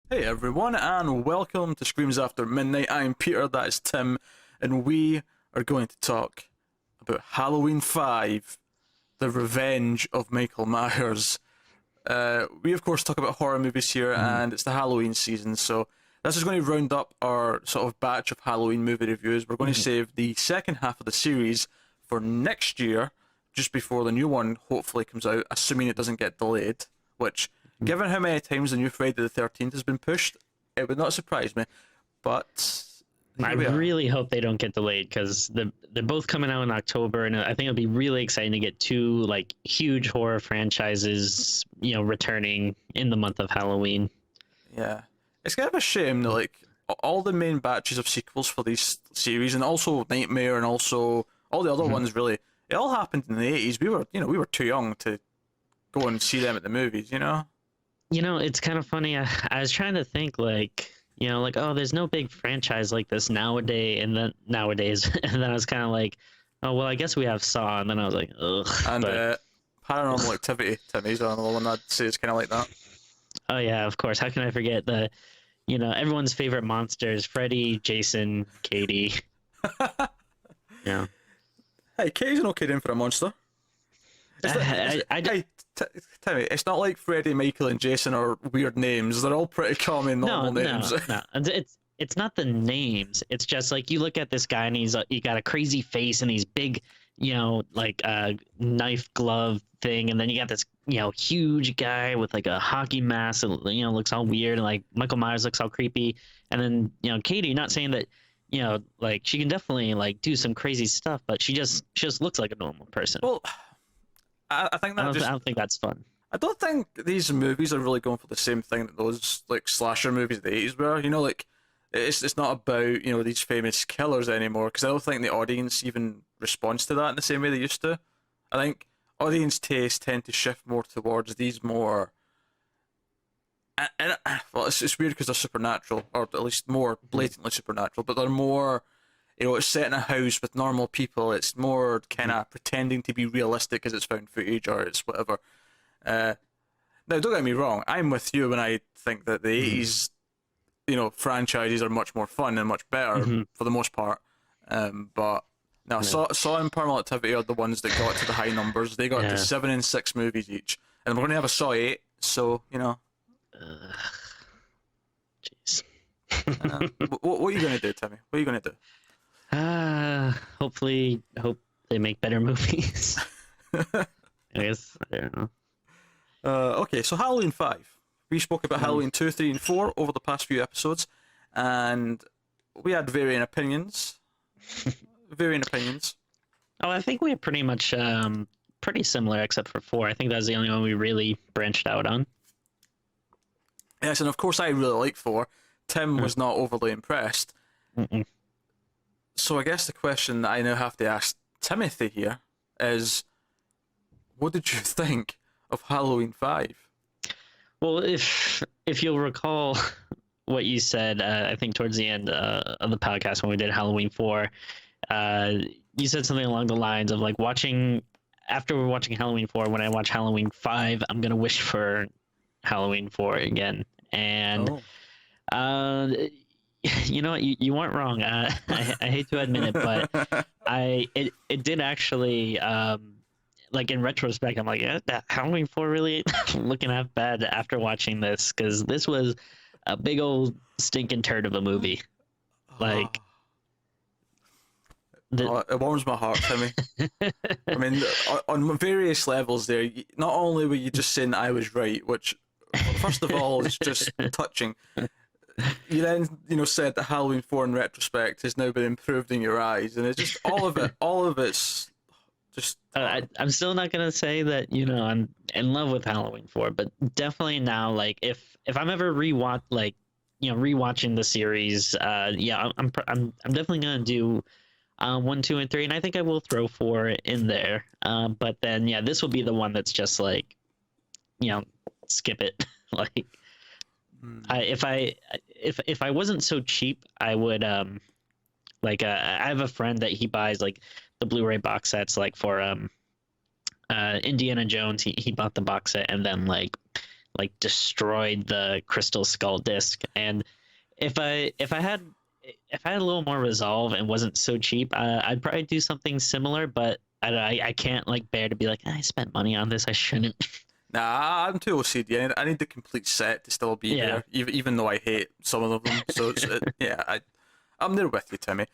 Hey everyone, and welcome to Screams After Midnight. I'm Peter, that is Tim, and we are going to talk about Halloween 5, The Revenge of Michael Myers. We, of course, talk about horror movies here, Mhm. and it's the Halloween season, so this is going to round up our sort of batch of Halloween movie reviews. We're going to Mhm. save the second half of the series for next year, just before the new one hopefully comes out, assuming it doesn't get delayed, which, given how many times the new Friday the 13th has been pushed, it would not surprise me. But I here we are. really hope they don't get delayed because they're both coming out in October, and I think it'll be really exciting to get two like huge horror franchises, returning in the month of Halloween. Yeah. It's kind of a shame that, like, all the main batches of sequels for these series, and also Nightmare, and also all the other Mhm. ones, really, it all happened in the 80s. We were too young to go and see them at the movies, you know? It's kind of funny. I was trying to think like, like, oh, there's no big franchise like this nowadays, and then I was kind of like, oh well, I guess we have Saw, and then I was like, ugh, And but Paranormal Activity, Timmy's another one I'd say is kind of like that. oh yeah, of course. How can I forget everyone's favorite monsters: Freddy, Jason, Katie. Yeah. Hey, Katie's an okay name for a monster. It's not, hey, Timmy, it's not like Freddy, Michael, and Jason are weird names. They're all pretty common, no, normal no, names. no. It's not the names. It's just like you look at this guy and he got a crazy face and he's big, like knife glove thing, and then you got this huge guy with like a hockey mask and looks all weird, and like Michael Myers looks all creepy, and then Katie. Not saying that like she can definitely like do some crazy stuff, but she just looks like a normal person. Well, I think I that don't I just don't think that's fun. I don't think these movies are really going for the same thing that those like slasher movies of the 80s were. You know, like it's not about these famous killers anymore because I don't think the audience even responds to that in the same way they used to. I think audience tastes tend to shift more towards these more. Well, it's weird because they're supernatural, or at least more Mhm. blatantly supernatural, but they're more. It's set in a house with normal people. It's more kind Mhm. of pretending to be realistic because it's found footage or it's whatever. Uh, Now, don't get me wrong. I'm with you when I think that the Mhm. '80s, franchises are much more fun and much better Mhm. for the most part. But no, Yeah. Saw and Paranormal Activity are the ones that got to the high numbers. They got to Yeah. 7 and 6 movies each, and we're going to have a Saw 8. So Jeez. what are you going to do, Timmy? What are you going to Hopefully, hope they make better movies. do? I guess I don't know. Okay, so Halloween 5. We spoke about Mhm. Halloween 2, 3, and 4 over the past few episodes, and we had varying opinions. Varying opinions. Oh, I think we're pretty much pretty similar except for four. I think that's the only one we really branched out on. Yes, and of course I really like 4. Tim Mm. was not overly impressed. Mm-mm. So I guess the question that I now have to ask Timothy here is, what did you think of Halloween 5? Well, if you'll recall what you said, I think towards the end of the podcast when we did Halloween 4, uh, you said something along the lines of like watching after we're watching Halloween 4, when I watch Halloween 5, I'm gonna wish for Halloween 4 again. And Oh. uh, you know what, you weren't wrong. I hate to admit it, but it did actually like in retrospect, I'm like, yeah, that Halloween 4 really looking half bad after watching this, because this was a big old stinking turd of a movie. Like the Oh, it warms my heart, Timmy. I mean, on various levels there, not only were you just saying that I was right, which, first of all, is just touching. You then, said that Halloween 4 in retrospect has now been improved in your eyes, and it's just all of it's just I'm still not gonna say that I'm in love with Halloween 4, but definitely now, like if I'm ever rewatching the series, yeah, I'm definitely gonna do 1, 2, and 3, and I think I will throw 4 in there. But then yeah, this will be the one that's just like you know skip it. Like I hmm. if I wasn't so cheap, I would like I have a friend that he buys like the Blu-ray box sets like for Indiana Jones. He bought the box set, and then like destroyed the Crystal Skull disc. And if I had a little more resolve and wasn't so cheap, I'd probably do something similar. But I can't like bear to be like, I spent money on this. I shouldn't. Nah, I'm too OCD. I need the complete set to still be Yeah. there, even though I hate some of them. So yeah, I'm there with you, Timmy.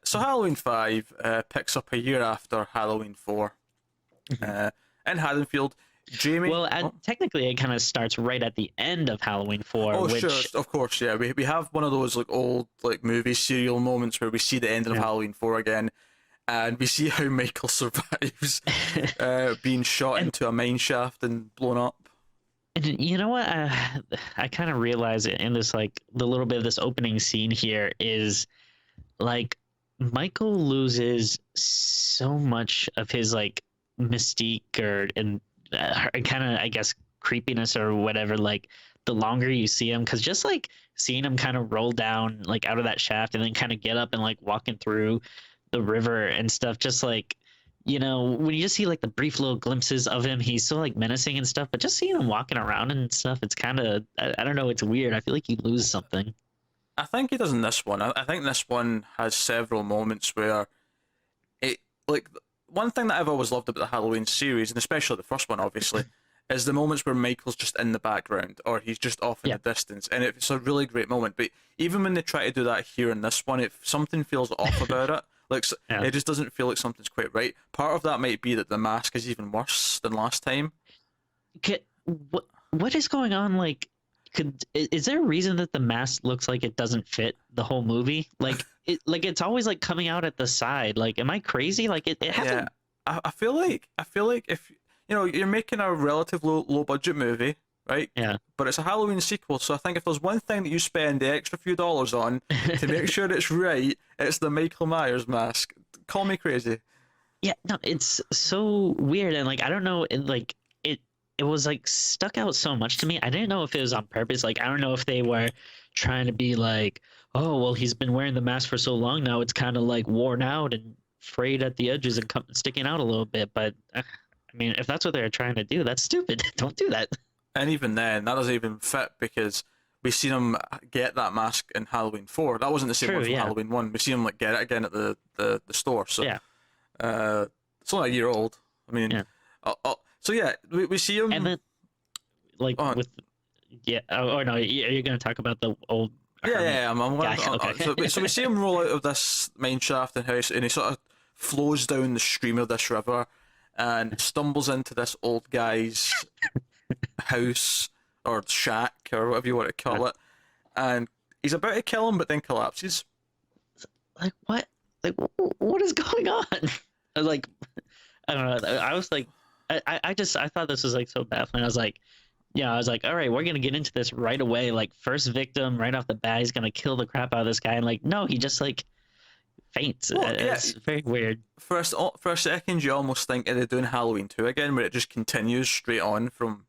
So Halloween 5 picks up a year after Halloween 4 in Haddonfield. Jamie. Well, technically, it kind of starts right at the end of Halloween 4, Oh, which sure, of course, yeah. We have one of those like old like movie serial moments where we see the end of Yeah. Halloween 4 again, and we see how Michael survives being shot into a mine shaft and blown up. And you know what? I kind of realize it in this, like, the little bit of this opening scene here is like Michael loses so much of his like mystique and kind of, I guess, creepiness or whatever. Like the longer you see him, because just like seeing him kind of roll down like out of that shaft and then kind of get up and like walking through the river and stuff, just like, when you just see like the brief little glimpses of him, he's so like menacing and stuff, but just seeing him walking around and stuff, it's kind of, I don't know, it's weird. I feel like you lose something. I think he does in this one. I think this one has several moments where it, like, one thing that I've always loved about the Halloween series, and especially the first one, obviously, is the moments where Michael's just in the background or he's just off in the distance, and it's a really great moment. But even when they try to do that here in this one, if something feels off about it, like it just doesn't feel like something's quite right. Part of that might be that the mask is even worse than last time. What is going on? Like, is there a reason that the mask looks like it doesn't fit the whole movie? Like it's always like coming out at the side. Like, am I crazy? Like it hasn't. Yeah, I feel like if you're making a relative low budget movie, right? Yeah. But it's a Halloween sequel, so I think if there's one thing that you spend the extra few dollars on to make sure it's right, it's the Michael Myers mask. Call me crazy. Yeah, no, it's so weird, and like I don't know, it was like stuck out so much to me. I didn't know if it was on purpose. Like I don't know if they were trying to be like, oh well, he's been wearing the mask for so long now, it's kind of like worn out and frayed at the edges and sticking out a little bit. But I mean, if that's what they're trying to do, that's stupid. Don't do that. And even then, that doesn't even fit because we seen him get that mask in Halloween 4. That wasn't the same one from Halloween 1. We see him like get it again at the store. So yeah, it's only a year old. I mean, so yeah, we see him. And then like with oh no, you're gonna talk about the old. Yeah, I'm okay. So we see him roll out of this mine shaft and house, and he sort of flows down the stream of this river and stumbles into this old guy's house or shack or whatever you want to call it, and he's about to kill him, but then collapses. Like what? Like what is going on? Like I don't know. I was like, I thought this was like so baffling. I was like, all right, we're gonna get into this right away. Like first victim right off the bat, he's gonna kill the crap out of this guy, and like no, he just like faints. Well, it's very weird. For a second, you almost think they're doing Halloween 2 again, where it just continues straight on from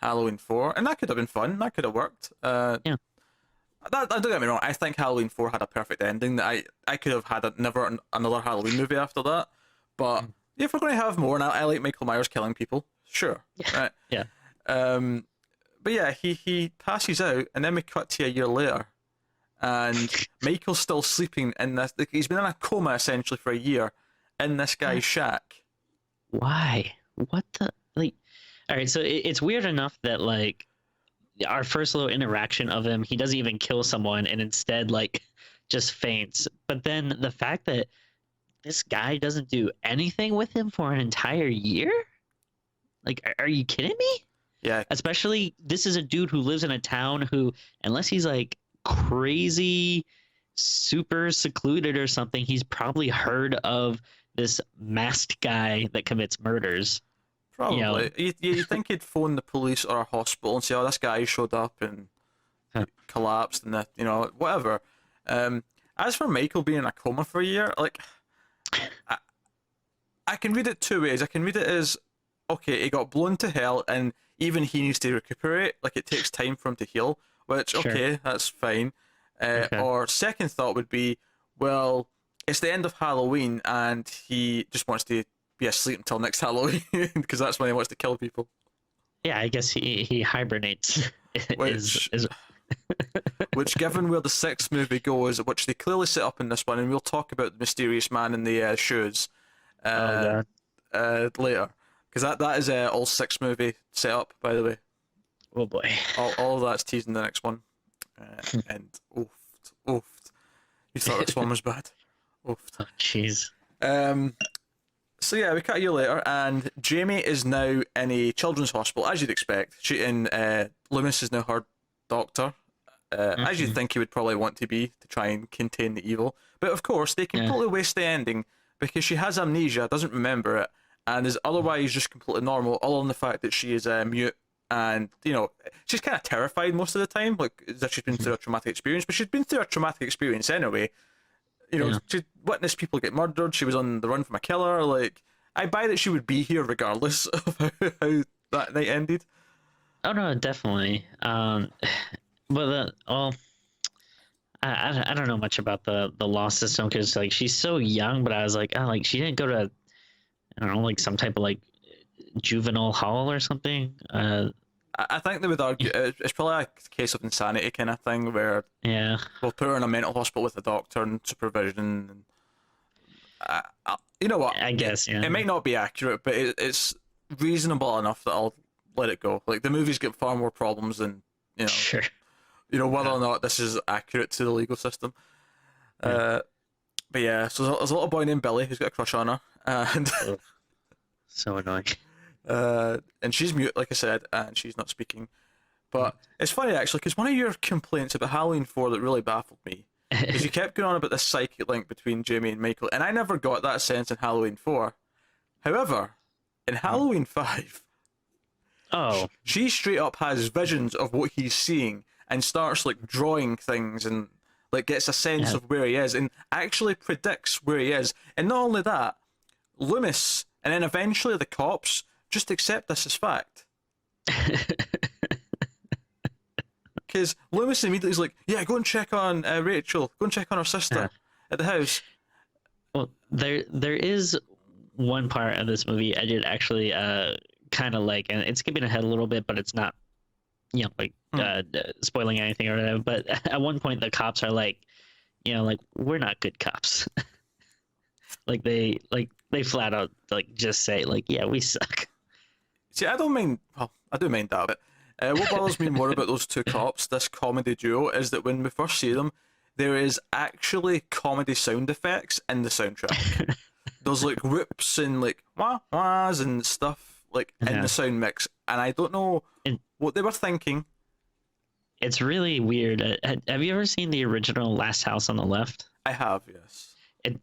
Halloween 4, and that could have been fun. That could have worked. Don't get me wrong. I think Halloween 4 had a perfect ending. That I could have had never another Halloween movie after that. But if we're going to have more, and I like Michael Myers killing people, sure. Right. Yeah. But yeah, he passes out, and then we cut to a year later, and Michael's still sleeping in this. He's been in a coma essentially for a year in this guy's shack. Why? What the like? All right, so it's weird enough that like our first little interaction of him, he doesn't even kill someone, and instead like just faints. But then the fact that this guy doesn't do anything with him for an entire year? Like, are you kidding me? Yeah. Especially, this is a dude who lives in a town who, unless he's like crazy, super secluded or something, he's probably heard of this masked guy that commits murders. Probably. You think he'd phone the police or a hospital and say, oh, this guy showed up and collapsed and that, whatever. As for Michael being in a coma for a year, like, I can read it two ways. I can read it as, okay, he got blown to hell and even he needs to recuperate. Like, it takes time for him to heal, which, okay, that's fine. Or second thought would be, well, it's the end of Halloween and he just wants to be asleep until next Halloween because that's when he wants to kill people. Yeah, I guess he hibernates. is which is which given where the sixth movie goes, which they clearly set up in this one, and we'll talk about the mysterious man in the shoes oh uh, god. later, because that is all six movie set up, by the way. Oh boy. All of that's teasing the next one, and oofed, oofed. You thought this one was bad, oofed. Oh jeez. Um, so yeah, we cut a year later, and Jamie is now in a children's hospital, as you'd expect. Loomis is now her doctor, as you'd Mhm. think he would probably want to be to try and contain the evil. But of course, they completely waste the ending because she has amnesia, doesn't remember it, and is otherwise just completely normal, other than the fact that she is mute. And she's kind of terrified most of the time, like as if she's been through a traumatic experience. But she's been through a traumatic experience anyway. Yeah. She witnessed people get murdered. She was on the run from a killer. Like, I buy that she would be here regardless of how that night ended. Oh no, definitely. But I don't know much about the law system because like she's so young, but I was like, oh, like she didn't go to I don't know like some type of like juvenile hall or something. I think they would argue it's probably a case of insanity kind of thing where Yeah. we'll put her in a mental hospital with a doctor and supervision. And you know what? I guess, yeah. It might not be accurate, but it's reasonable enough that I'll let it go. Like, the movies get far more problems than Sure. whether or not this is accurate to the legal system. Yeah. But yeah, so there's a little boy named Billy who's got a crush on her, and Ugh. So annoying. and she's mute, like I said, and she's not speaking. But it's funny actually, because one of your complaints about Halloween 4 that really baffled me is you kept going on about the psychic link between Jamie and Michael, and I never got that sense in Halloween 4. However, in Halloween 5, Oh, she straight up has visions of what he's seeing and starts like drawing things and like gets a sense Yeah. of where he is and actually predicts where he is. And not only that, Loomis and then eventually the cops just accept this as fact. Because Loomis immediately is like, yeah, go and check on Rachel, go and check on her sister Yeah. at the house. well, there is one part of this movie I did actually kind of like, and it's skipping ahead a little bit, but it's not, like spoiling anything or whatever. But at one point, the cops are like, like we're not good cops. like they flat out like just say like, yeah, we suck. See, I don't mind. Well, I do mind that, but what bothers me more about those two cops, this comedy duo, is that when we first see them, there is actually comedy sound effects in the soundtrack. There's like whoops and like wah wahs and stuff like in Yeah. the sound mix, and I don't know And- what they were thinking. It's really weird. Have you ever seen the original Last House on the Left? I have, yes.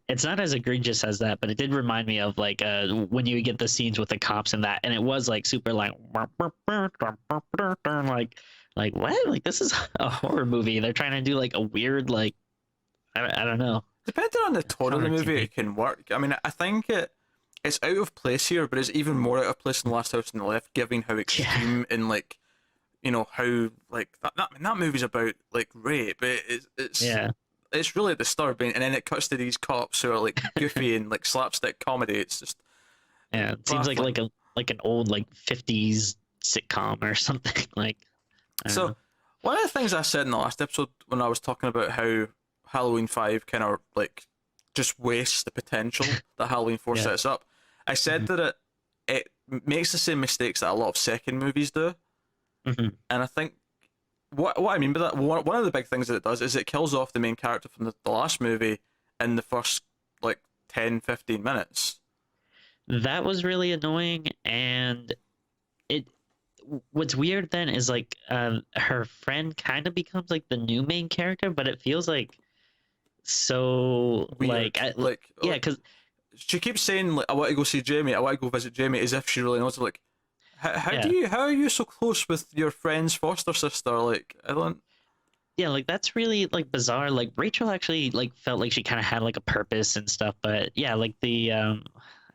It's not as egregious as that, but it did remind me of like when you get the scenes with the cops and that, and it was like super like like what? Like this is a horror movie. They're trying to do like a weird like I don't know. Depending on the tone of the Horror movie, TV. it can work. I mean, I think it's out of place here, but it's even more out of place in Last House on the Left, given how extreme and like how like that movie's about like rape. It's Yeah, it's really disturbing, and then it cuts to these cops who are like goofy and like slapstick comedy. It's just yeah. It seems baffling. like an old like 50s sitcom or something like. I don't So know. one of the things I said in the last episode when I was talking about how Halloween 5 kind of like just wastes the potential that Halloween 4 Yeah. sets up, I said that it makes the same mistakes that a lot of second movies do, Mhm. and I think what I mean by that, one of the big things that it does is it kills off the main character from the last movie in the first like 10-15 minutes. That was really annoying, and it. What's weird then is like her friend kind of becomes like the new main character, but it feels like so Weird. like yeah, because She keeps saying like, I want to go see Jamie, I want to go visit Jamie, as if she really knows. Like, how are you so close with your friend's foster sister? Like, I don't. yeah, like that's really like bizarre. Like Rachel actually like felt like she kind of had like a purpose and stuff, but yeah, like the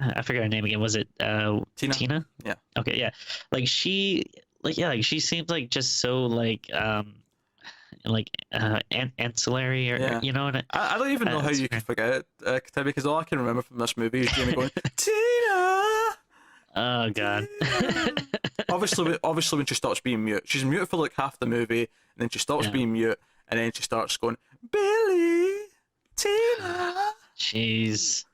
I forget her name again. Was it Tina? Tina? Yeah. Okay, yeah. Like she like yeah, like she seems like just so like ancillary or Yeah. and I don't even know how That's you can fair. forget it, Katabi, because all I can remember from this movie is Jamie going, Tina! oh god. Tina! obviously when she stops being mute, she's mute for like half the movie, and then she stops Yeah. being mute, and then she starts going, Billy, Tina. Jeez.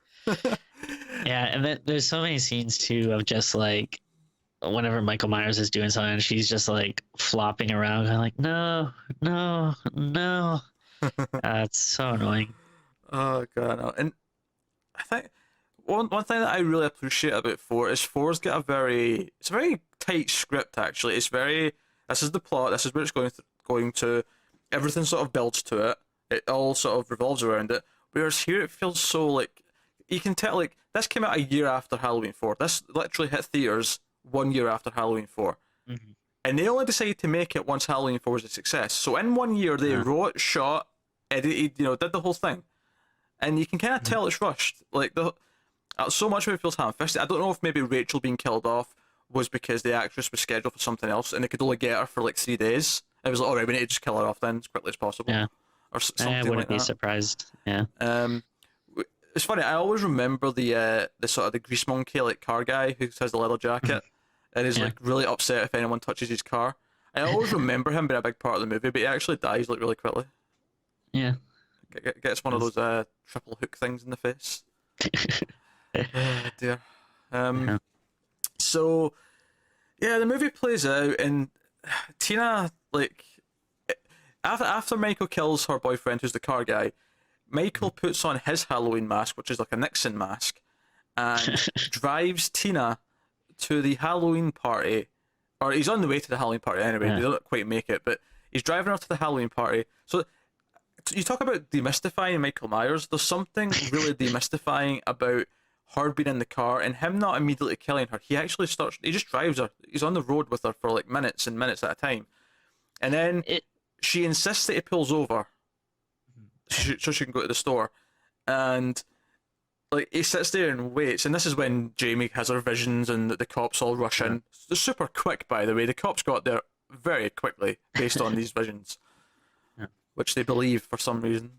Yeah, and then there's so many scenes too of just like whenever Michael Myers is doing something, she's just like flopping around, kind of like, no, no, no. It's so annoying. Oh god, no. And I think one thing that I really appreciate about four is four's got it's a very tight script actually. It's very, this is the plot, this is where it's going to, everything sort of builds to it. It all sort of revolves around it. Whereas here it feels so like, you can tell like this came out a year after Halloween 4. This literally hit theaters 1 year after Halloween 4. Mhm. And they only decided to make it once Halloween 4 was a success. So in 1 year they Yeah. wrote, shot, edited, did the whole thing. And you can kind of tell it's rushed. Like so much of it feels ham-fisted. I don't know if maybe Rachel being killed off was because the actress was scheduled for something else and they could only get her for like 3 days. It was like, alright, we need to just kill her off then as quickly as possible. Yeah. Or something I wouldn't like be that. surprised. Yeah. It's funny. I always remember the sort of the grease monkey like car guy who has the leather jacket and is Yeah. like really upset if anyone touches his car. I always remember him being a big part of the movie, but he actually dies like really quickly. Yeah. Gets one of those triple hook things in the face. Oh dear. Yeah. So yeah, the movie plays out and Tina like after Michael kills her boyfriend who's the car guy, Michael puts on his Halloween mask, which is like a Nixon mask, and drives Tina to the Halloween party. Or he's on the way to the Halloween party anyway. Yeah. They don't quite make it, but he's driving her to the Halloween party. So you talk about demystifying Michael Myers. There's something really demystifying about her being in the car and him not immediately killing her. He actually he just drives her. He's on the road with her for like minutes and minutes at a time. And then she insists that he pulls over so she can go to the store. And like he sits there and waits. And this is when Jamie has her visions and the cops all rush in. They're super quick, by the way. The cops got there very quickly based on these visions, which they believe for some reason.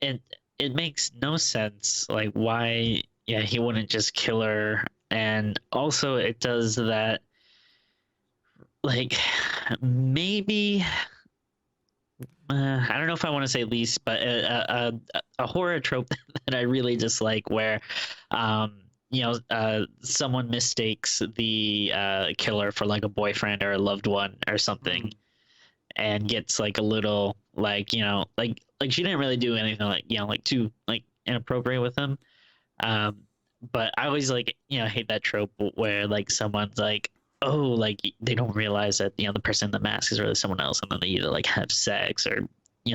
It makes no sense like why he wouldn't just kill her, and also it does that like maybe I don't know if I want to say least, but a horror trope that I really dislike where someone mistakes the killer for like a boyfriend or a loved one or something, and gets like a little like like she didn't really do anything like too like inappropriate with him, but I always like hate that trope where like someone's like, oh, like they don't realize that the person in the mask is really someone else, and then they either like have sex or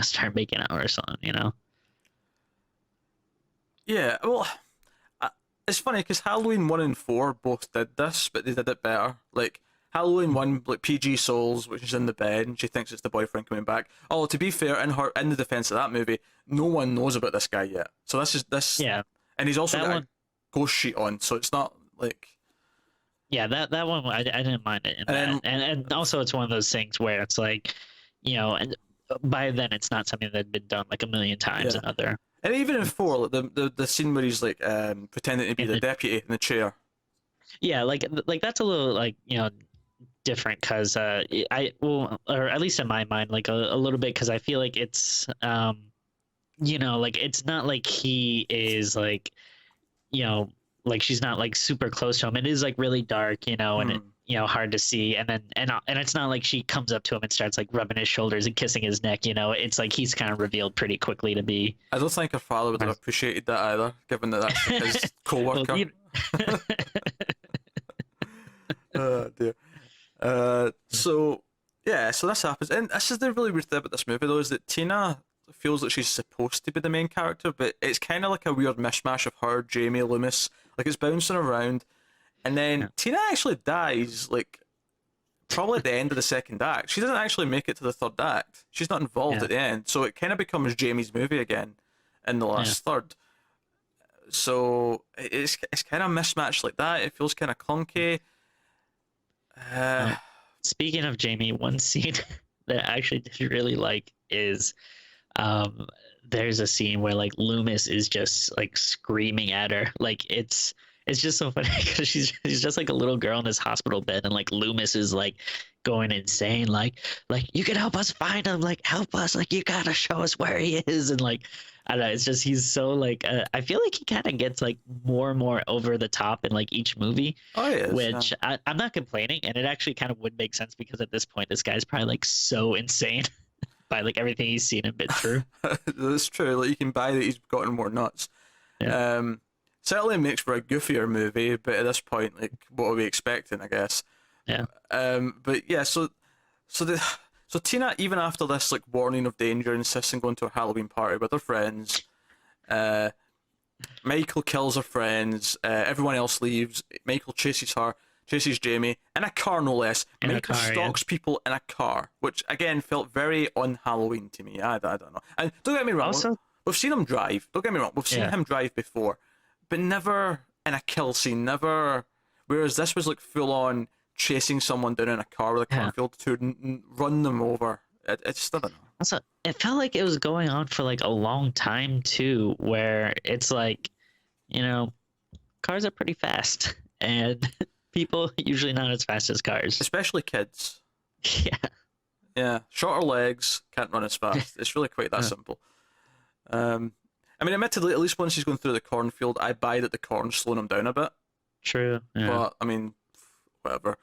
start making out or something. Yeah, well, it's funny because Halloween 1 and 4 both did this, but they did it better. Like Halloween 1, like PG Souls, which is in the bed, and she thinks it's the boyfriend coming back. Oh, to be fair, in the defense of that movie, no one knows about this guy yet. So this. Yeah, and he's also that got one. a ghost sheet on, so it's not like. Yeah, that one I didn't mind it, and also it's one of those things where it's like, and by then it's not something that had been done like a million times in other. And even in 4, like the scene where he's like pretending to be the deputy in the chair. Yeah, like that's a little like different because or at least in my mind like a little bit, because I feel like it's like it's not like he is like like she's not like super close to him. It is like really dark, and it, hard to see. And then and it's not like she comes up to him and starts like rubbing his shoulders and kissing his neck. It's like he's kind of revealed pretty quickly to be. I don't think her father would have appreciated that either, given that that's his co-worker. Oh dear. So this happens, and this is the really weird thing about this movie though, is that Tina feels that she's supposed to be the main character, but it's kind of like a weird mishmash of her, Jamie, Loomis, like it's bouncing around, and then Tina actually dies like probably at the end of the second act. She doesn't actually make it to the third act. She's not involved at the end, so it kind of becomes Jamie's movie again in the last third. So it's kind of mismatched like that. It feels kind of clunky. Speaking of Jamie, one scene that I actually did really like is there's a scene where like Loomis is just like screaming at her, like it's it's just so funny because she's just like a little girl in this hospital bed, and like Loomis is like going insane, like you can help us find him, like help us, like you gotta show us where he is, and like I don't know, it's just he's so like I feel like he kind of gets like more and more over the top in like each movie, Oh, he is. which I'm not complaining, and it actually kind of would make sense because at this point this guy's probably like so insane by like everything he's seen and been through. Yeah. That's true. Like you can buy that he's gotten more nuts. Yeah. Certainly makes for a goofier movie, but at this point, like, what are we expecting? I guess. Yeah. But yeah, so Tina, even after this like warning of danger, insists on going to a Halloween party with her friends. Michael kills her friends. Everyone else leaves. Michael chases her, chases Jamie in a car, no less. In a Michael car, yeah. stalks people in a car, which again felt very on Halloween to me. I don't know. And don't get me wrong. Also, We've seen him drive. Don't get me wrong. We've seen Yeah. him drive before, but never in a kill scene. Never. Whereas this was like full on chasing someone down in a car with a Yeah. cornfield to run them over. It's just, I don't know. Also, it felt like it was going on for like a long time too, where it's like, you know, cars are pretty fast, and people usually not as fast as cars. Especially kids. Yeah. Yeah, shorter legs, can't run as fast. It's really quite that Yeah. simple. I mean, admittedly, at least once he's going through the cornfield, I buy that the corn's slowing him down a bit. True. Yeah. But I mean, whatever.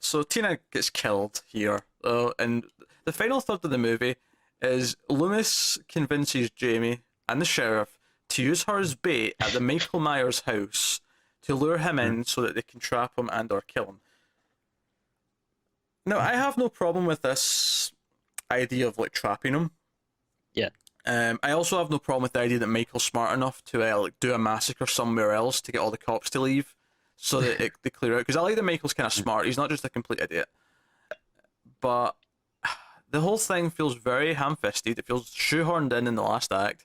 So Tina gets killed here, and the final third of the movie is Loomis convinces Jamie and the sheriff to use her as bait at the Michael Myers house to lure him in so that they can trap him and or kill him. Now, I have no problem with this idea of like trapping him. Yeah. I also have no problem with the idea that Michael's smart enough to like do a massacre somewhere else to get all the cops to leave, so that they clear out. Because I like that Michael's kind of smart. He's not just a complete idiot. But the whole thing feels very ham-fisted. It feels shoehorned in the last act,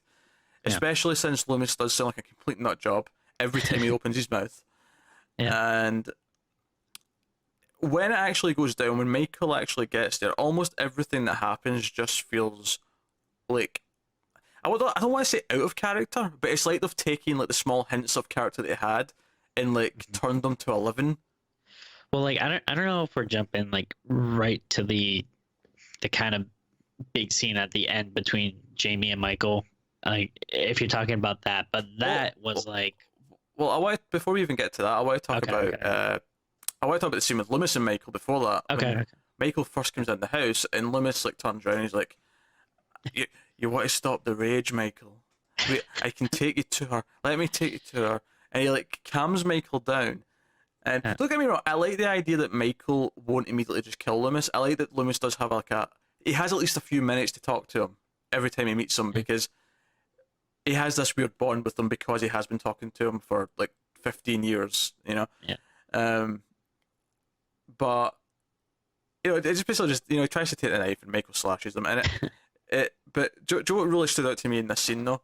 Yeah. especially since Loomis does sound like a complete nut job every time he opens his mouth. Yeah. And when it actually goes down, when Michael actually gets there, almost everything that happens just feels like I don't want to say out of character, but it's like they've taken like the small hints of character they had and like turned them to 11. Well, like I don't know if we're jumping like right to the kind of big scene at the end between Jamie and Michael. Like if you're talking about that, but that was like Well, before we even get to that, I want to talk about I want to talk about the scene with Loomis and Michael before that. okay. When Michael first comes in the house and Loomis like turns around and he's like, you want to stop the rage, Michael? Wait, I can take you to her. Let me take you to her. And he like calms Michael down. And Yeah. don't get me wrong, I like the idea that Michael won't immediately just kill Loomis. I like that Loomis does have he has at least a few minutes to talk to him every time he meets him, because he has this weird bond with him because he has been talking to him for like 15 years, you know? Yeah. But you know, it just basically just, you know, he tries to take the knife and Michael slashes him, and but do you know what really stood out to me in this scene though?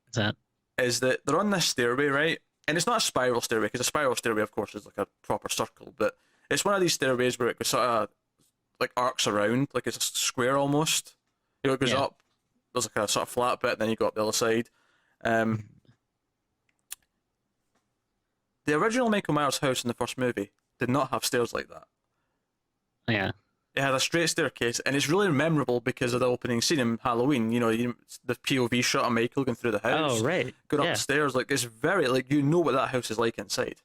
What's that? Is that they're on this stairway, right? And it's not a spiral stairway, because a spiral stairway, of course, is like a proper circle, but it's one of these stairways where it goes sort of like arcs around, like it's a square almost. You know, it goes Yeah. up. There's like a sort of flat bit, and then you go up the other side. The original Michael Myers house in the first movie did not have stairs like that. Yeah. It had a straight staircase, and it's really memorable because of the opening scene in Halloween. You know, the POV shot of Michael going through the house, Oh right. going Yeah. up the stairs. Like, it's very, like, you know what that house is like inside.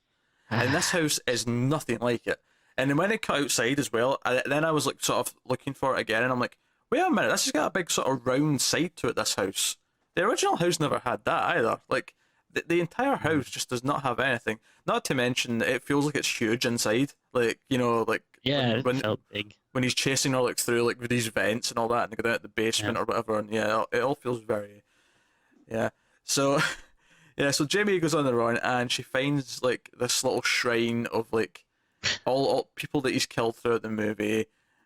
And this house is nothing like it. And then when it cut outside as well, then I was like sort of looking for it again, and I'm like, wait a minute, this has got a big sort of round side to it, this house. The original house never had that either. Like, the entire house just does not have anything. Not to mention that it feels like it's huge inside. Like, you know, like Yeah. It when felt big. when he's chasing her like through like these vents and all that, and they go down to the basement or whatever, and yeah, it all feels very, yeah. So, yeah, so Jamie goes on the run and she finds like this little shrine of like all people that he's killed throughout the movie,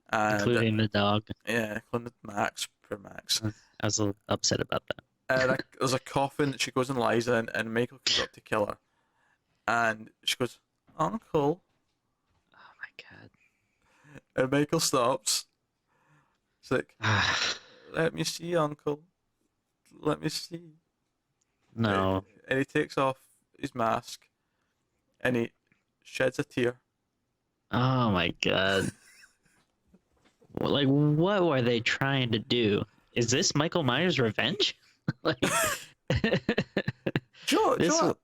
and Including the dog. yeah, including Max, poor Max. I was a little upset about that. And there's a coffin that she goes and lies in, and Michael comes up to kill her, and she goes, "Uncle," Oh my god. and Michael stops. It's like, "Let me see, Uncle. Let me see." No. And he takes off his mask, and he sheds a tear. Oh my god. Like, what were they trying to do? Is this Michael Myers' revenge? Like, Do you know, this. do you know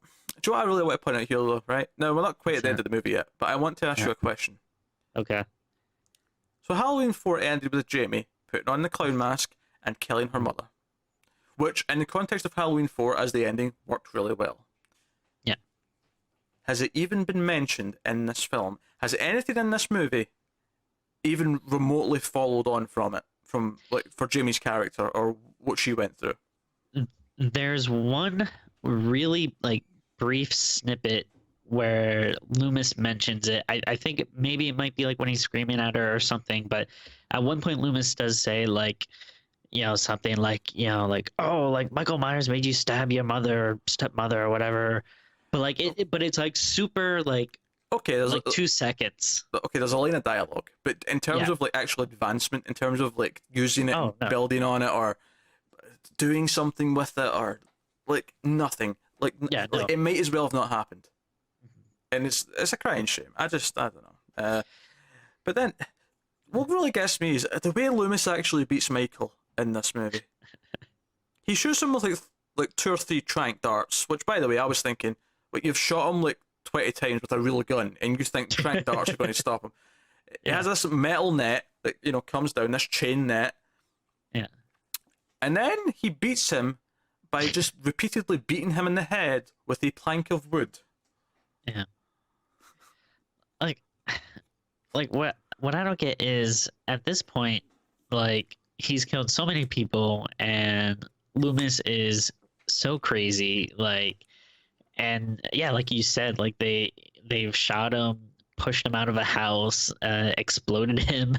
what I really want to point out here, though, right? Now, we're not quite at the Sure. end of the movie yet, but I want to ask you Yeah. a question. Okay. So, Halloween 4 ended with Jamie putting on the clown mask and killing her mother, which, in the context of Halloween 4 as the ending, worked really well. Yeah. Has it even been mentioned in this film? Has anything in this movie even remotely followed on from it? From, like, for Jamie's character or what she went through? There's one really like brief snippet where Loomis mentions it. I think maybe it might be like when he's screaming at her or something, but at one point Loomis does say like, something like, like, oh, like Michael Myers made you stab your mother or stepmother or whatever. But like but it's like super Okay, there's like 2 seconds. okay, there's a line of dialogue, but in terms Yeah. of like actual advancement, in terms of like using it, Oh, and no. building on it, or doing something with it, or like nothing, like Yeah, like no. it might as well have not happened, and it's a crying shame. I don't know. But then, what really gets me is the way Loomis actually beats Michael in this movie. He shoots him with like 2 or 3 trank darts, which, by the way, I was thinking, like, you've shot him like 20 times with a real gun, and you think trank darts are going to stop him. It has this metal net that comes down, this chain net, Yeah. and then he beats him by just repeatedly beating him in the head with a plank of wood. Yeah. Like what I don't get is at this point, like he's killed so many people and Loomis is so crazy, like, and yeah, like you said, like they've shot him, pushed him out of a house, exploded him,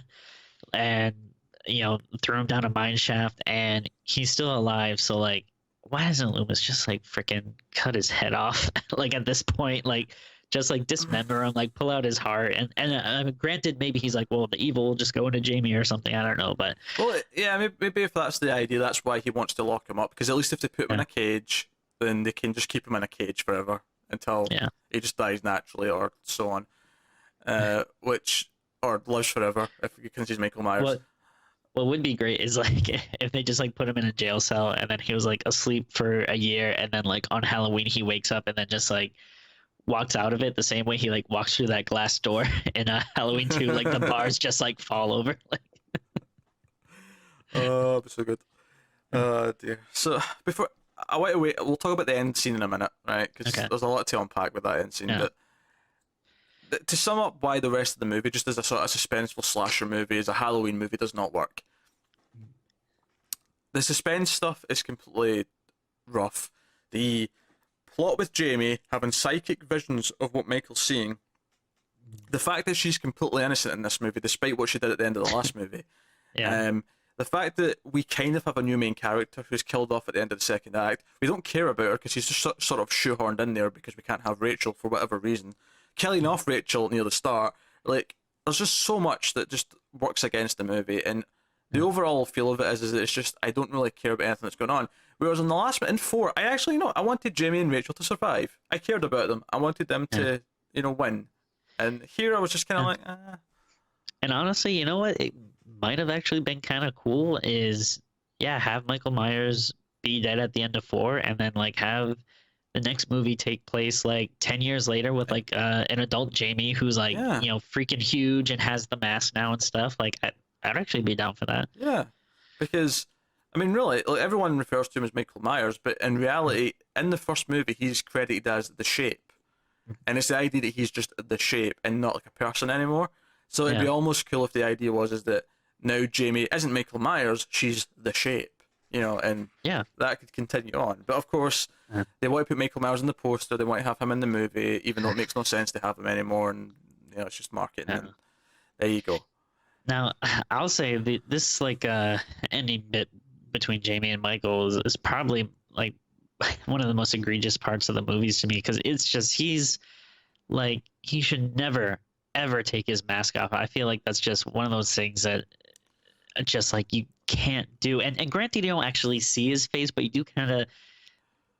and threw him down a mine shaft, and he's still alive. So like, why doesn't Loomis just like freaking cut his head off? Like at this point, like just like dismember him, like pull out his heart, and granted, maybe he's like, well, the evil will just go into Jamie or something. I don't know, but Well, yeah, maybe if that's the idea, that's why he wants to lock him up, because at least if they put him in a cage, then they can just keep him in a cage forever until he just dies naturally or so on. Or lives forever if you can see Michael Myers. What would be great is like if they just like put him in a jail cell and then he was like asleep for a year, and then like on Halloween he wakes up and then just like walks out of it the same way he like walks through that glass door in Halloween 2, like the bars just like fall over. Like, oh, that'd be so good. Oh dear. So before I wait away, we'll talk about the end scene in a minute, right? Because there's a lot to unpack with that end scene. Yeah. But to sum up why the rest of the movie, just as a sort of suspenseful slasher movie, as a Halloween movie, does not work. The suspense stuff is completely rough. The plot with Jamie having psychic visions of what Michael's seeing. The fact that she's completely innocent in this movie, despite what she did at the end of the last movie. yeah. The fact that we kind of have a new main character who's killed off at the end of the second act. We don't care about her because she's just sort of shoehorned in there because we can't have Rachel for whatever reason. Killing off Rachel near the start, like, there's just so much that just works against the movie, and the overall feel of it is that it's just, I don't really care about anything that's going on. Whereas in the last one, in 4, I wanted Jamie and Rachel to survive. I cared about them. I wanted them to, win. And here I was just kind of like, And honestly, you know what? It might have actually been kind of cool is, have Michael Myers be dead at the end of 4 and then like have the next movie take place like 10 years later with like an adult Jamie who's like, freaking huge and has the mask now and stuff. Like, I'd actually be down for that. Yeah. Because, I mean, really, like, everyone refers to him as Michael Myers, but in reality, in the first movie, he's credited as the Shape. And it's the idea that he's just the Shape and not like a person anymore. So it'd be almost cool if the idea was that now Jamie isn't Michael Myers, she's the Shape, and that could continue on. But of course, they want to put Michael Myers in the poster, they want to have him in the movie, even though it makes no sense to have him anymore, and it's just marketing. And there you go. Now, I'll say this like ending bit between Jamie and Michael is probably like one of the most egregious parts of the movies to me, because it's just he should never ever take his mask off. I feel like that's just one of those things that just like you can't do. And granted, you don't actually see his face, but you do kind of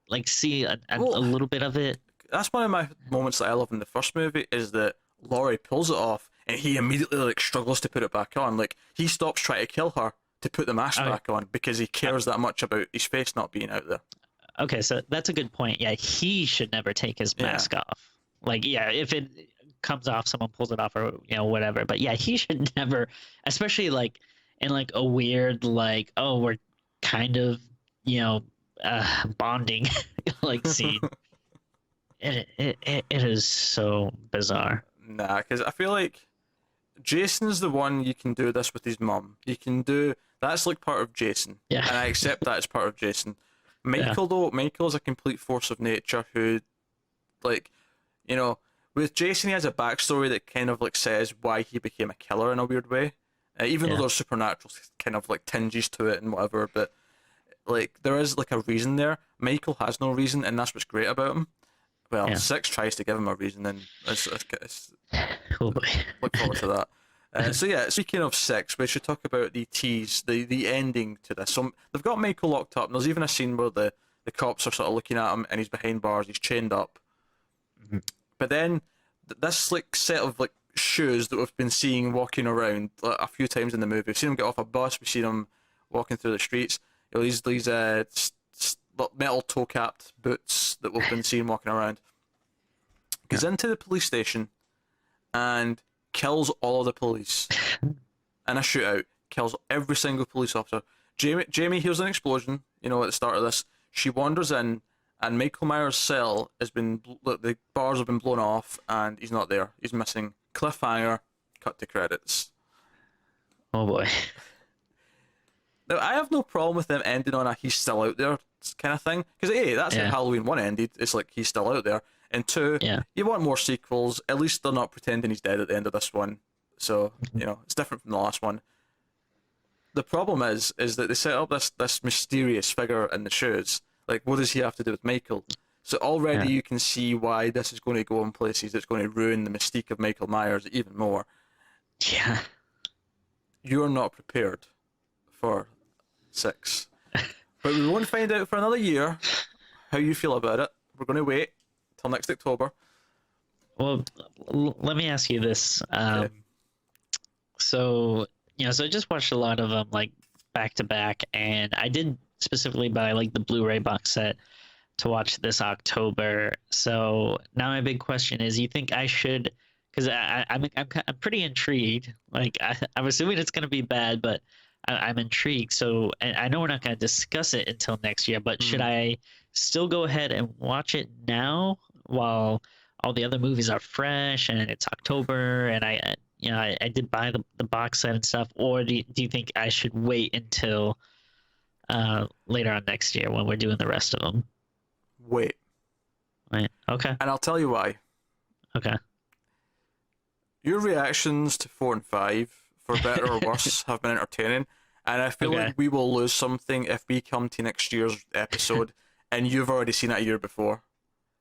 like see a little bit of it. that's one of my moments that I love in the first movie is that Laurie pulls it off and he immediately like struggles to put it back on. Like he stops trying to kill her to put the mask back on because he cares that much about his face not being out there. Okay, so that's a good point. Yeah, he should never take his mask off. Like, yeah, if it comes off, someone pulls it off, or whatever. But yeah, he should never, especially like in like a weird like, oh, we're kind of bonding like scene. It is so bizarre. Nah, because I feel like Jason's the one you can do this with his mum. You can do that's like part of Jason. Yeah. And I accept that as part of Jason. Michael though, Michael's a complete force of nature who, like, with Jason he has a backstory that kind of like says why he became a killer in a weird way. Even though there's supernatural kind of like tinges to it and whatever, but like there is like a reason there. Michael has no reason, and that's what's great about him. Well, 6 tries to give him a reason, and it's Oh boy. look forward to that. So yeah, speaking of 6, we should talk about the tease, the ending to this. So they've got Michael locked up, and there's even a scene where the cops are sort of looking at him, and he's behind bars, he's chained up. Mm-hmm. But then this like set of like shoes that we've been seeing walking around like, a few times in the movie. We've seen him get off a bus, we've seen him walking through the streets. These metal toe-capped boots that we've been seeing walking around. Goes into the police station and kills all of the police in a shootout. Kills every single police officer. Jamie hears an explosion, at the start of this. She wanders in, and Michael Myers' cell has been, the bars have been blown off, and he's not there. He's missing. Cliffhanger, cut to credits. Oh boy. Now, I have no problem with them ending on a he's still out there kind of thing. Because, A, that's how Halloween 1 ended. It's like he's still out there. And 2, you want more sequels. At least they're not pretending he's dead at the end of this one. So, it's different from the last one. The problem is that they set up this mysterious figure in the shoes. Like, what does he have to do with Michael? So already you can see why this is going to go in places. It's going to ruin the mystique of Michael Myers even more. Yeah. You're not prepared for 6. But we won't find out for another year how you feel about it. We're going to wait till next October. Well, let me ask you this. Okay. So I just watched a lot of them like back to back, and I did specifically buy like the Blu-ray box set to watch this October. So now my big question is, you think I should? Because I'm pretty intrigued. Like I'm assuming it's gonna be bad, but I'm intrigued. So and I know we're not gonna discuss it until next year, but should I still go ahead and watch it now while all the other movies are fresh and it's October and I did buy the box set and stuff, or do you think I should wait until later on next year when we're doing the rest of them? Wait. Right. Okay. And I'll tell you why. Okay. Your reactions to 4 and 5, for better or worse, have been entertaining, and I feel like we will lose something if we come to next year's episode and you've already seen it a year before.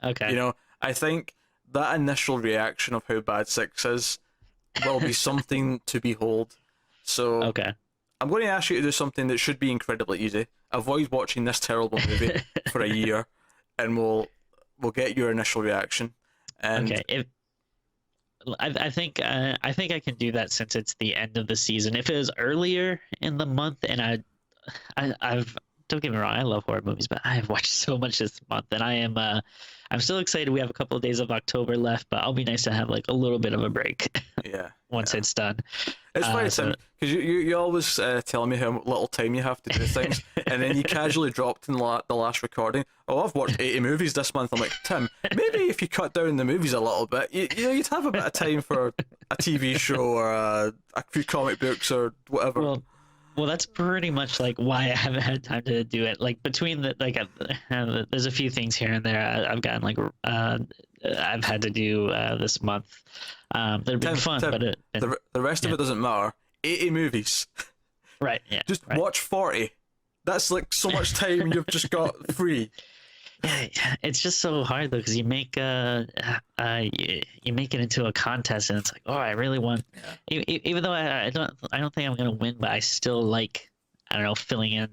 Okay. I think that initial reaction of how bad 6 is will be something to behold. So I'm going to ask you to do something that should be incredibly easy. Avoid watching this terrible movie for a year, and we'll get your initial reaction. And I think I can do that since it's the end of the season. If it was earlier in the month, and I've don't get me wrong, I love horror movies, but I have watched so much this month, and I'm still excited. We have a couple of days of October left, but I'll be nice to have like a little bit of a break. Once it's done. It's funny, Tim, because you always tell me how little time you have to do things, and then you casually dropped in the last recording, I've watched 80 movies this month. I'm like, Tim, maybe if you cut down the movies a little bit, you'd have a bit of time for a TV show or a few comic books or whatever. Well, that's pretty much like why I haven't had time to do it. Like between there's a few things here and there I've gotten I've had to do this month. They've been fun, but the rest of it doesn't matter. 80 movies. Right. Yeah. Just watch 40. That's like so much time you've just got free. Yeah, it's just so hard though, because you make it into a contest, and it's like, oh, I really want. Even though I don't think I'm gonna win, but I still like, I don't know, filling in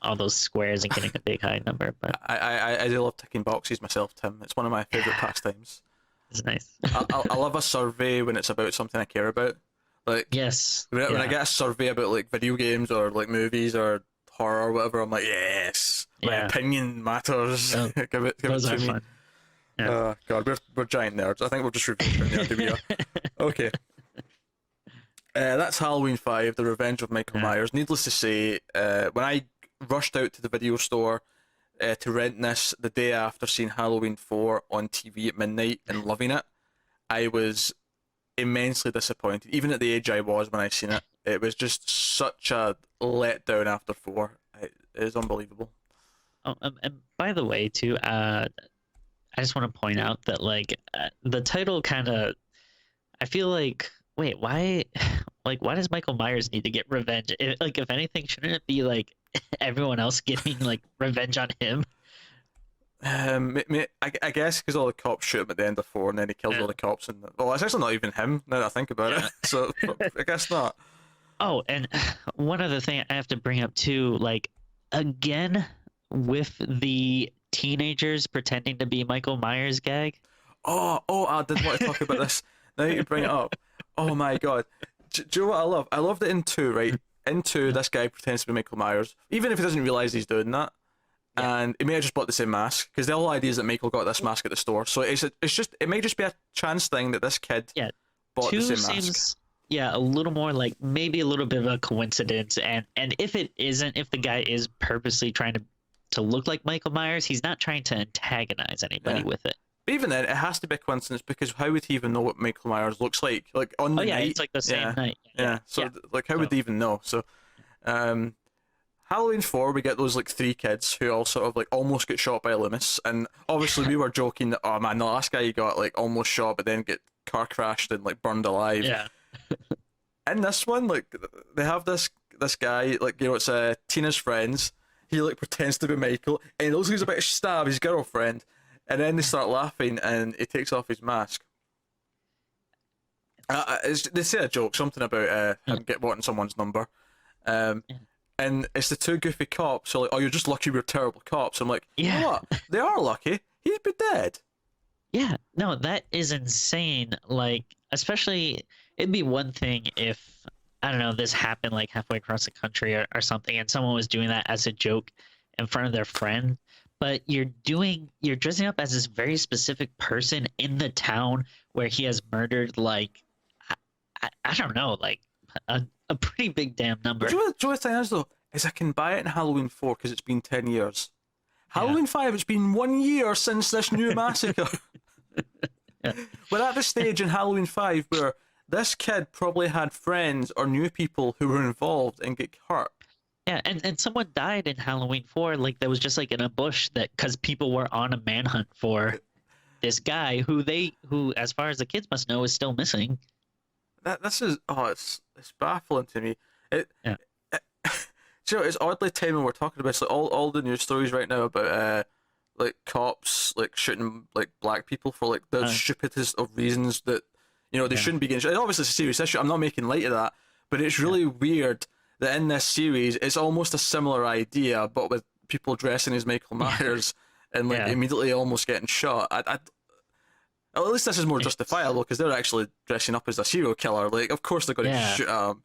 all those squares and getting a big high number, but I do love ticking boxes myself, Tim. It's one of my favorite pastimes. it's nice. I love a survey when it's about something I care about. Like Yes. when I Yeah. get a survey about like video games or like movies or horror or whatever, I'm like, yes, my Yeah. opinion matters. Oh, give it Those to are me. fun. Yeah. Oh god, we're giant nerds. I think we're just reviewing how nerdy we are. Okay. That's Halloween 5, The Revenge of Michael Yeah. Myers. Needless to say, when I rushed out to the video store to rent this the day after seeing Halloween 4 on TV at midnight and loving it, I was immensely disappointed. Even at the age I was when I seen it, it was just such a letdown after 4. It is unbelievable. Oh, and by the way, too, I just want to point out that like the title kind of, I feel like, wait, why, like, why does Michael Myers need to get revenge? Like, if anything, shouldn't it be like everyone else getting like revenge on him? I guess because all the cops shoot him at the end of 4 and then he kills Yeah. all the cops. And well, it's actually not even him now that I think about Yeah. it. So I guess not. Oh, and one other thing I have to bring up too, like, again with the teenagers pretending to be Michael Myers gag. Oh, I did want to talk about this. Now you bring it up. Oh my god. Do you know what I love? I loved it in 2, right? In 2, this guy pretends to be Michael Myers, even if he doesn't realise he's doing that. Yeah. And he may have just bought the same mask, because the whole idea is that Michael got this mask at the store. So it's just, it may just be a chance thing that this kid Yeah, bought the Two same mask. seems, yeah, a little more like maybe a little bit of a coincidence, and if it isn't, if the guy is purposely trying to look like Michael Myers, he's not trying to antagonize anybody Yeah. with it. But even then, it has to be a coincidence, because how would he even know what Michael Myers looks like? Like, on the Oh yeah, night? it's like the same Yeah. night. Yeah, so yeah. like, how would So- they even know? So, Halloween 4, we get those like 3 kids who all sort of like almost get shot by Loomis, and obviously we were joking that, oh man, the last guy got like almost shot but then get car crashed and like burned alive. Yeah. In this one, like, they have this guy, like, you know, it's Tina's friends. He like pretends to be Michael, and he looks like he's about to stab his girlfriend, and then they start laughing, and he takes off his mask. They say a joke, something about him wanting someone's number, and it's the 2 goofy cops. So like, oh, you're just lucky we're terrible cops. I'm like, you Yeah. know what? They are lucky. He'd be dead. Yeah, no, that is insane. Like, especially, it'd be one thing if, I don't know, this happened like halfway across the country or something, and someone was doing that as a joke in front of their friend. But you're dressing up as this very specific person in the town where he has murdered, like, I don't know, like, a pretty big damn number. But do you know what the thing is though? Is I can buy it in Halloween 4 because it's been 10 years. Halloween 5, it's been 1 year since this new massacre. Yeah. We're at the stage in Halloween 5 where this kid probably had friends or knew people who were involved and get hurt. Yeah, and someone died in Halloween 4, like, that was just like in a bush, that because people were on a manhunt for this guy who as far as the kids must know, is still missing. This is it's baffling to me. Yeah. Do you know, it's oddly timed when we're talking about, it's like all the news stories right now about like cops like shooting like black people for like the stupidest of reasons that, you know, they Yeah. shouldn't be getting shot. Obviously it's a serious issue. I'm not making light of that, but it's really weird that in this series it's almost a similar idea, but with people dressing as Michael Myers and like Yeah. immediately almost getting shot. At least this is more justifiable because they're actually dressing up as a serial killer. Like, of course they're going to Yeah. shoot him.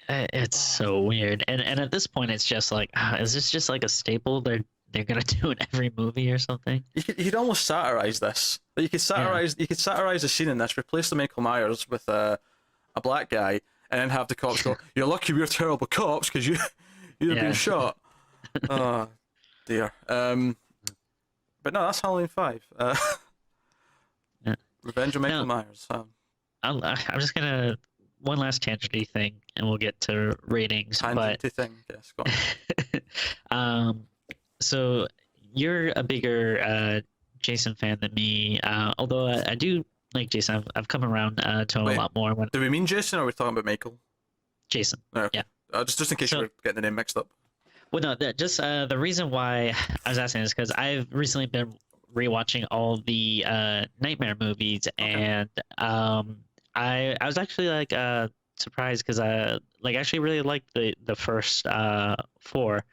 It's so weird, and at this point, it's just like, is this just like a staple they're gonna do in every movie or something? You could almost satirize this. Like, you could satirize the scene in this. Replace the Michael Myers with a black guy, and then have the cops go, "You're lucky we're terrible cops because you'd have Yeah. been shot." Oh dear. But no, that's Halloween 5. Yeah. Revenge of Michael No. Myers. I'm just gonna one last tangent thing, and we'll get to ratings. Tangenty thing. Yes, go on. But so you're a bigger Jason fan than me, although I do like Jason. I've come around to him Wait. a lot more. When Do we mean Jason or are we talking about Michael? Jason. No, okay. Yeah. Just in case So- you were getting the name mixed up. Well, no, just the reason why I was asking is because I've recently been rewatching all the Nightmare movies, and I was actually like surprised because I like actually really liked the first 4,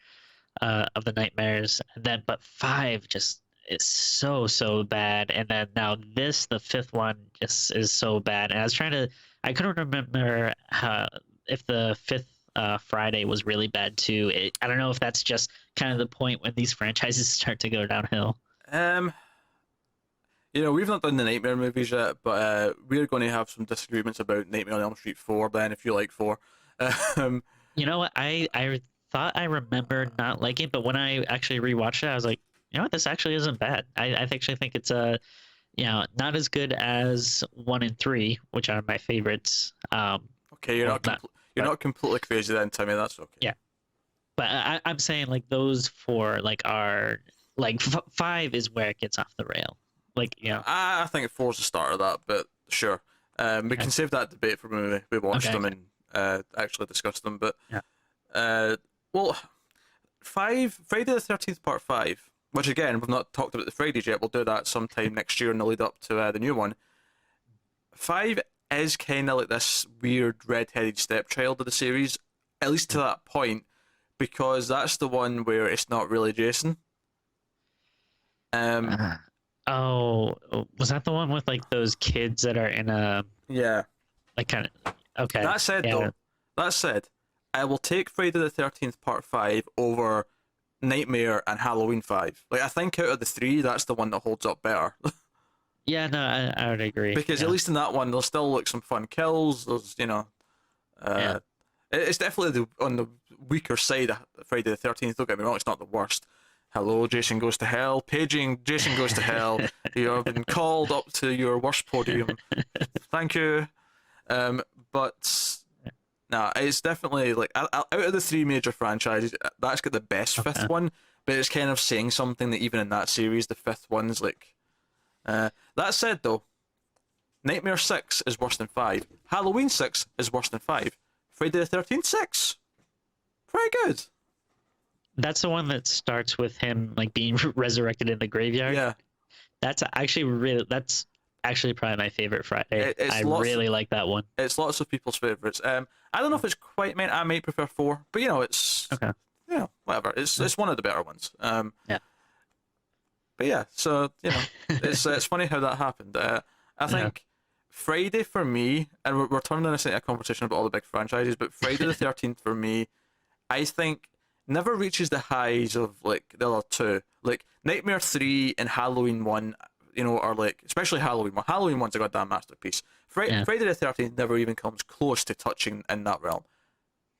of the nightmares, and then but five just is so bad, and then now this the fifth one just is so bad. And I couldn't remember if the fifth Friday was really bad too. I don't know if that's just kind of the point when these franchises start to go downhill. Um, we've not done the Nightmare movies yet, but we're going to have some disagreements about Nightmare on Elm Street 4, Ben, if you like 4. Um, You know what? I thought I remembered not liking it, but when I actually rewatched it, I was like, you know what? This actually isn't bad. I actually think it's not as good as one and three, which are my favorites. okay, you're Well, not not, you're but not completely crazy then, Timmy. That's okay. yeah, but I'm saying like those four like are like five is where it gets off the rail. Like I think 4's the start of that, but sure. We yeah, can save that debate for when we watch okay, them and actually discuss them. But yeah, uh, well, Friday the 13th Part 5, which again we've not talked about the Fridays yet. We'll do that sometime next year in the lead up to the new one. 5 is kind of like this weird red-headed stepchild of the series, at least to that point, because that's the one where it's not really Jason. Um, uh, oh, was that the one with like those kids that are in a yeah. like kind of okay, That said, yeah, though, that said, I will take Friday the 13th Part 5 over Nightmare and Halloween 5. Like, I think out of the three, that's the one that holds up better. yeah, no, I would agree, Because at yeah, least in that one, there's still like some fun kills. There's, yeah. uh, it's definitely on the weaker side of Friday the 13th. Don't get me wrong, it's not the worst. Hello, Jason Goes to Hell. Paging Jason Goes to Hell. You have been called up to your worst podium. Thank you. But nah, it's definitely like out of the three major franchises, that's got the best fifth Okay. one. But it's kind of saying something that even in that series, the fifth one's like. That said, though, Nightmare 6 is worse than 5. Halloween 6 is worse than 5. Friday the 13th 6. Pretty good. That's the one that starts with him like being resurrected in the graveyard. Yeah. That's actually probably my favorite Friday. It's I lots. really like that one. It's lots of people's favorites. I don't know if it's quite meant. I might prefer 4, but it's Okay. whatever. It's one of the better ones. Yeah. But yeah, so it's funny how that happened. I Yeah. think Friday for me, and we're turning this into a conversation about all the big franchises, but Friday the 13th for me, I think never reaches the highs of like the other two. Like Nightmare 3 and Halloween 1, are like, especially Halloween 1. Halloween 1's a goddamn masterpiece. Yeah. Friday the 13th never even comes close to touching in that realm.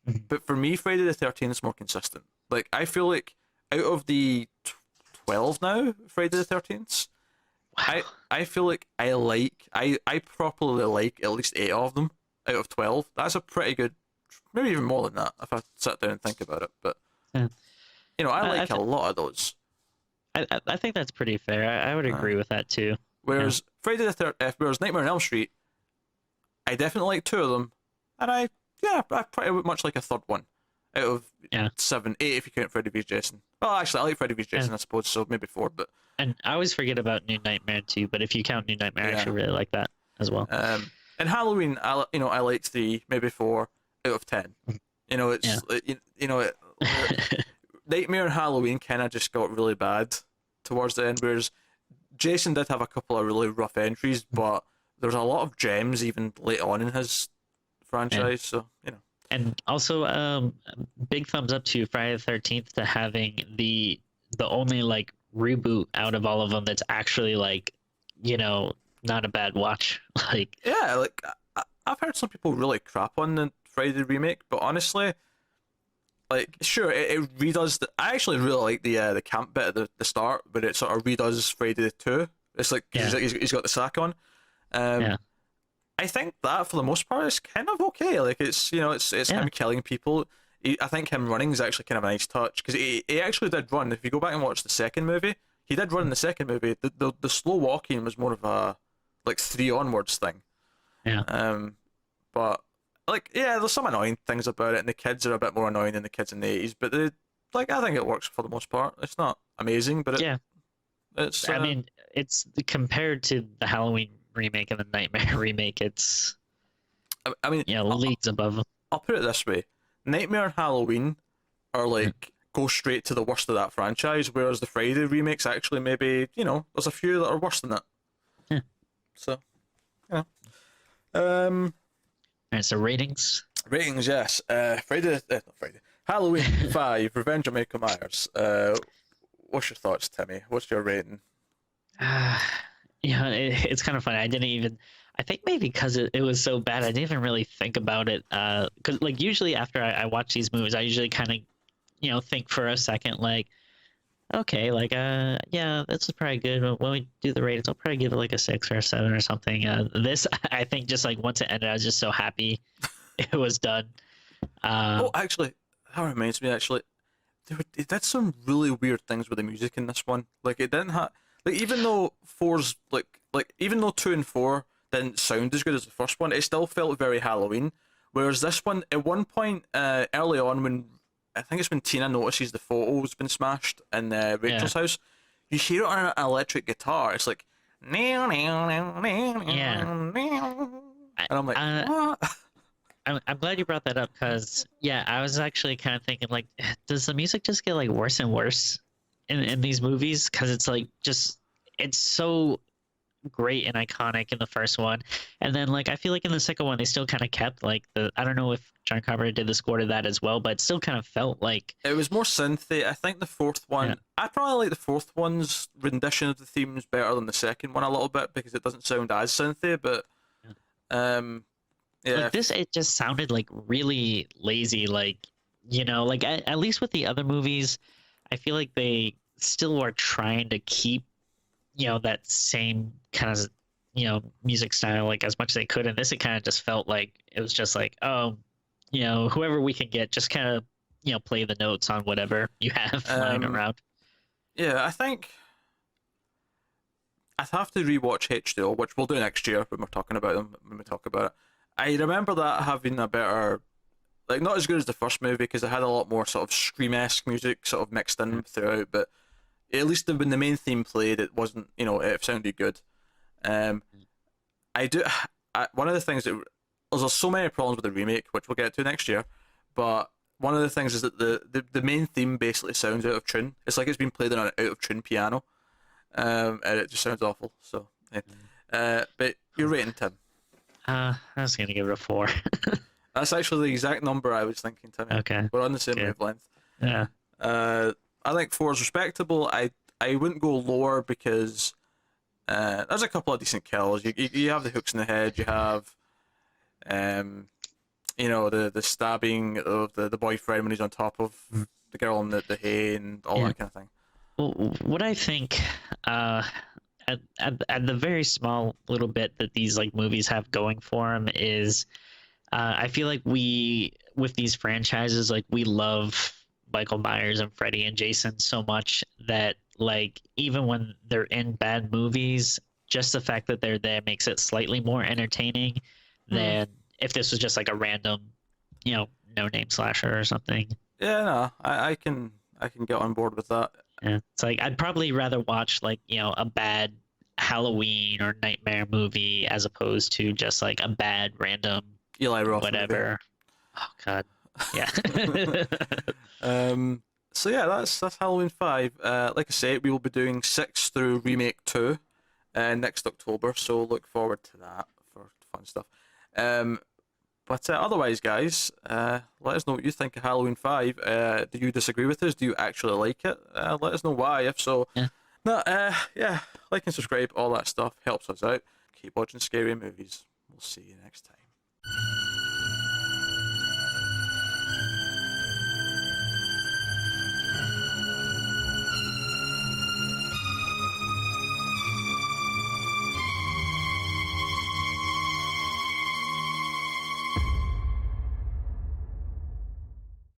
Mhm. But for me, Friday the 13th is more consistent. Like, I feel like out of the 12 now, Friday the 13th, Wow. I feel like I properly like at least 8 of them out of 12. That's a pretty good, maybe even more than that if I sit down and think about it. But, Yeah. I I, like a lot of those. I think that's pretty fair. I would agree with that too. Whereas whereas Nightmare on Elm Street, I definitely like 2 of them, and I pretty much like a third one out of Yeah. 7, 8 if you count Freddy vs Jason. Well, actually, I like Freddy vs Jason, Yeah. I suppose, so maybe 4. But And I always forget about New Nightmare too, but if you count New Nightmare, I yeah, actually really like that as well. and Halloween, I like 3, maybe 4 out of 10. Yeah. Nightmare and Halloween kind of just got really bad towards the end, whereas Jason did have a couple of really rough entries, but there's a lot of gems even late on in his franchise. So And also, big thumbs up to Friday the 13th to having the only like reboot out of all of them that's actually like, not a bad watch. Like, yeah, like I've heard some people really crap on the Friday remake, but honestly, like sure, it redoes. I actually really like the camp bit at the start, but it sort of redoes Friday the 2. It's like 'cause yeah, he's got the sack on. Um, yeah, I think that for the most part is kind of okay. Like it's it's yeah, him killing people. I think him running is actually kind of a nice touch because he actually did run. If you go back and watch the second movie, he did run in the second movie. The slow walking was more of a like 3 onwards thing. yeah. But like there's some annoying things about it, and the kids are a bit more annoying than the kids in the 80s. But I think it works for the most part. It's not amazing, but Yeah. it's. I mean, it's compared to the Halloween remake and the Nightmare remake, it's I mean, leagues above them. I'll put it this way: Nightmare and Halloween are like go straight to the worst of that franchise, whereas the Friday remakes actually maybe, there's a few that are worse than that. Yeah. So, yeah. Um, All right, so ratings. Ratings, yes. Not Friday. Halloween 5, Revenge of Michael Myers. What's your thoughts, Timmy? What's your rating? Yeah, it's kind of funny. I think maybe because it was so bad, I didn't even really think about it. Because like usually after I watch these movies, I usually kind of, think for a second, like, okay, like, yeah, this is probably good. But when we do the ratings, I'll probably give it like a 6 or a 7 or something. This, I think, just like once it ended, I was just so happy it was done. Actually, that reminds me, it did some really weird things with the music in this one. Like, it didn't have, like, even though four's, even though 2 and 4 didn't sound as good as the first one, it still felt very Halloween. Whereas this one, at one point, early on, I think it's when Tina notices the photo's been smashed in Rachel's house, you hear it on an electric guitar. It's like, yeah. And I'm like, what? I'm glad you brought that up because yeah, I was actually kind of thinking like, does the music just get like worse and worse in these movies? Because it's like it's so great and iconic in the first one, and then like I feel like in the second one they still kind of kept like I don't know if John Carpenter did the score to that as well, but it still kind of felt like it was more synthy. I think the fourth one, Yeah. I probably like the fourth one's rendition of the themes better than the second one a little bit because it doesn't sound as synthy, but yeah. like this, it just sounded like really lazy. Like, like at least with the other movies, I feel like they still were trying to keep, that same kind of, music style like as much as they could. And this, it kind of just felt like it was just like, oh, whoever we can get, just kind of, play the notes on whatever you have lying around. Yeah, I think I'd have to rewatch H2O, which we'll do next year when we're talking about them, when we talk about it. I remember that having a better, like, not as good as the first movie because it had a lot more sort of scream-esque music sort of mixed in throughout, but at least when the main theme played, it wasn't, it sounded good. One of the things there's so many problems with the remake, which we'll get to next year, but one of the things is that the main theme basically sounds out of tune. It's like it's been played on an out of tune piano, and it just sounds awful. So, yeah. But your rating, Tim? I was gonna give it a 4. That's actually the exact number I was thinking, Tim. Okay. We're on the same wavelength. Yeah. I think 4 is respectable. I wouldn't go lower because there's a couple of decent kills. You have the hooks in the head. You have, the stabbing of the boyfriend when he's on top of the girl in the hay and all that kind of thing. Well, what I think, at the very small little bit that these like movies have going for them is, I feel like with these franchises, like we love Michael Myers and Freddy and Jason so much that like even when they're in bad movies, just the fact that they're there makes it slightly more entertaining than if this was just like a random, no name slasher or something. Yeah, no, I can get on board with that. Yeah, it's like I'd probably rather watch like a bad Halloween or Nightmare movie as opposed to just like a bad random Eli Roth whatever. movie. Oh God, yeah. So yeah, that's Halloween 5. Like I say, we will be doing 6 through remake 2 next October. So look forward to that for fun stuff. But otherwise, guys, let us know what you think of Halloween 5. Do you disagree with us? Do you actually like it? Let us know why. If so, Yeah. No, yeah, like and subscribe, all that stuff helps us out. Keep watching scary movies. We'll see you next time.